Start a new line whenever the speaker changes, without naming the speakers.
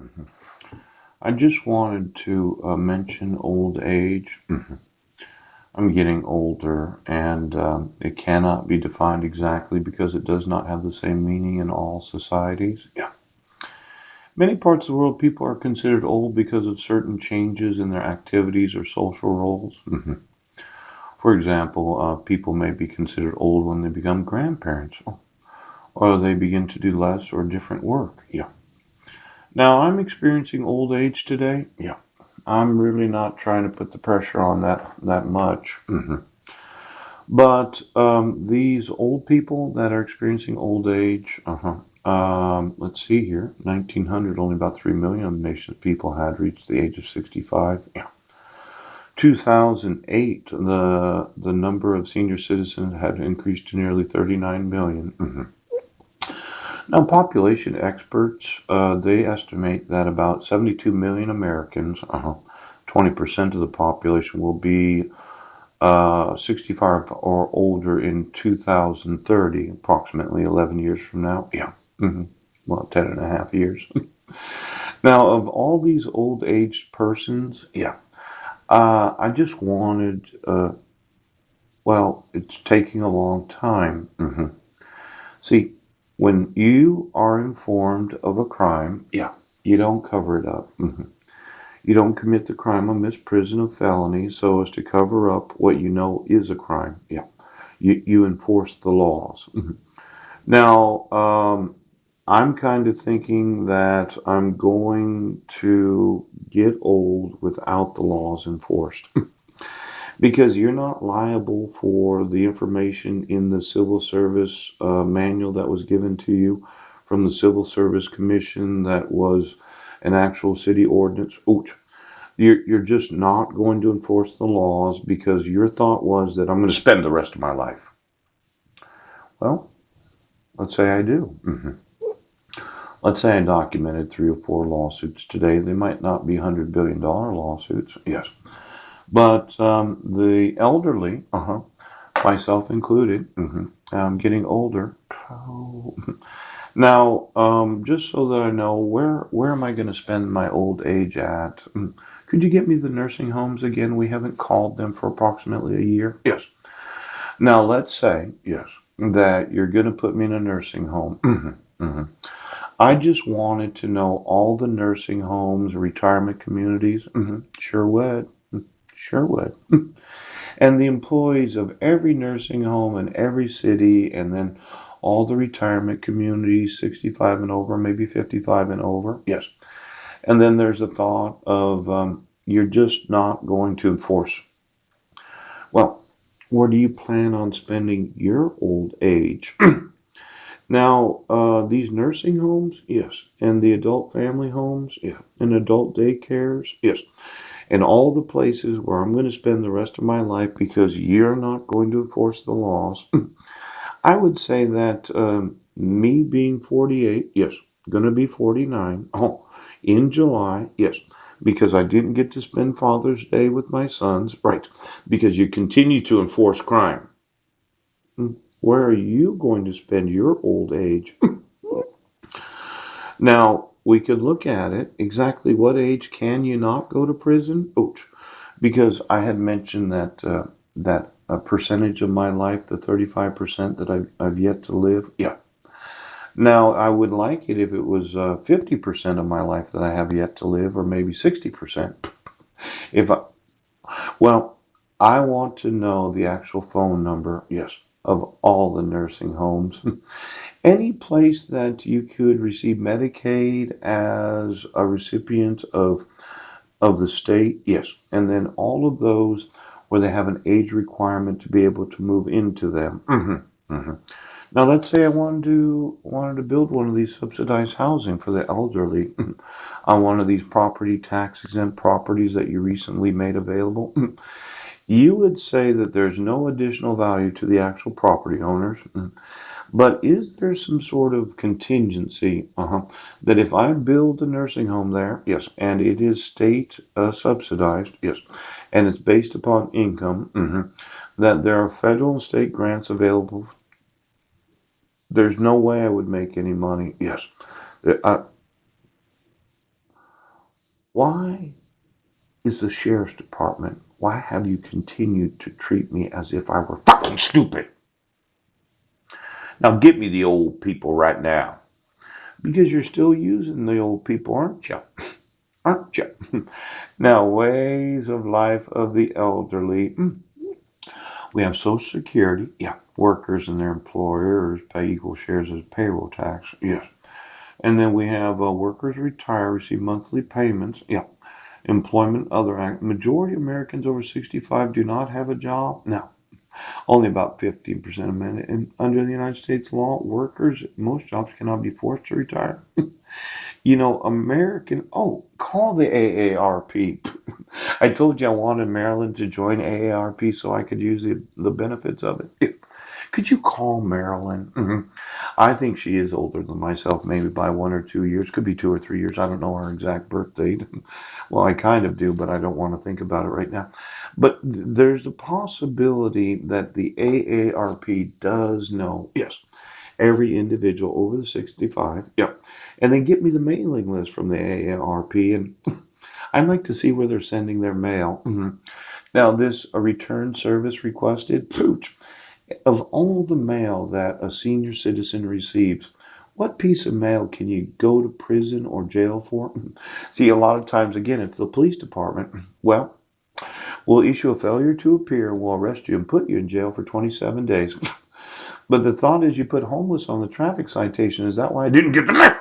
Mhm. I just wanted to mention old age. I'm getting older, and it cannot be defined exactly because it does not have the same meaning in all societies. Yeah. Many parts of the world, people are considered old because of certain changes in their activities or social roles. For example, people may be considered old when they become grandparents, or they begin to do less or different work. Yeah. Now, I'm experiencing old age today. Yeah. I'm really not trying to put the pressure on that much. But these old people that are experiencing old age, let's see here, 1900, only about 3 million of the nation's people had reached the age of 65. Yeah. 2008, the number of senior citizens had increased to nearly 39 million. Now, population experts, they estimate that about 72 million Americans, 20% of the population, will be 65 or older in 2030, approximately 11 years from now. Yeah. hmm Well, 10 and a half years. Now, of all these old aged persons, yeah, I just wanted, well, it's taking a long time. See, when you are informed of a crime, yeah, you don't cover it up. You don't commit the crime of misprision of felony so as to cover up what you know is a crime. Yeah. You enforce the laws. Now, I'm kind of thinking that I'm going to get old without the laws enforced because you're not liable for the information in the civil service manual that was given to you from the Civil Service Commission that was an actual city ordinance. Ouch. You're just not going to enforce the laws because your thought was that I'm going to spend the rest of my life. Well, let's say I do. Let's say I documented 3 or 4 lawsuits today. They might not be $100 billion lawsuits, yes, but the elderly, myself included, I'm getting older. Oh. Now, just so that I know, where am I going to spend my old age at? Could you get me the nursing homes again? We haven't called them for approximately a year. Yes. Now, let's say, yes, that you're going to put me in a nursing home. I just wanted to know all the nursing homes, retirement communities. Sure would. Sure would. And the employees of every nursing home in every city, and then all the retirement communities, 65 and over, maybe 55 and over. Yes. And then there's the thought of you're just not going to enforce. Well, where do you plan on spending your old age? Now, these nursing homes, yes, and the adult family homes, yeah, and adult daycares, yes, and all the places where I'm going to spend the rest of my life because you're not going to enforce the laws. I would say that me being 48, yes, going to be 49, in July, yes, because I didn't get to spend Father's Day with my sons, right, because you continue to enforce crime. Where are you going to spend your old age? Now, we could look at it. Exactly what age can you not go to prison? Ouch. Because I had mentioned that a percentage of my life, the 35% that I've yet to live. Yeah. Now, I would like it if it was 50% of my life that I have yet to live, or maybe 60%. If I, well, I want to know the actual phone number, yes, of all the nursing homes. Any place that you could receive Medicaid as a recipient of the state, yes. And then all of those where they have an age requirement to be able to move into them. Now, let's say I wanted to build one of these subsidized housing for the elderly on one of these property tax exempt properties that you recently made available. You would say that there's no additional value to the actual property owners. But is there some sort of contingency that if I build a nursing home there, yes, and it is state subsidized, yes, and it's based upon income, that there are federal and state grants available? There's no way I would make any money. Yes. I, Why is the sheriff's department, why have you continued to treat me as if I were fucking stupid? Now get me the old people right now. Because you're still using the old people, aren't you? Aren't you? Now, ways of life of the elderly. We have Social Security. Yeah. Workers and their employers pay equal shares of payroll tax. Yes. And then we have workers retire, receive monthly payments. Yeah. Employment, other act. Majority of Americans over 65 do not have a job. Now, only about 15% of men. And under the United States law, workers, most jobs cannot be forced to retire. Call the AARP. I told you I wanted Marilyn to join AARP so I could use the benefits of it. Could you call Marilyn? I think she is older than myself, maybe by 1 or 2 years. Could be 2 or 3 years. I don't know her exact birth date. Well, I kind of do, but I don't want to think about it right now. But there's a possibility that the AARP does know. Yes, every individual over the 65. Yep. And they get me the mailing list from the AARP, and I'd like to see where they're sending their mail. Now, this a return service requested. Pooch. Of all the mail that a senior citizen receives, what piece of mail can you go to prison or jail for? See, a lot of times, again, it's the police department. Well, we'll issue a failure to appear and we'll arrest you and put you in jail for 27 days. But the thought is you put homeless on the traffic citation. Is that why I didn't get the mail?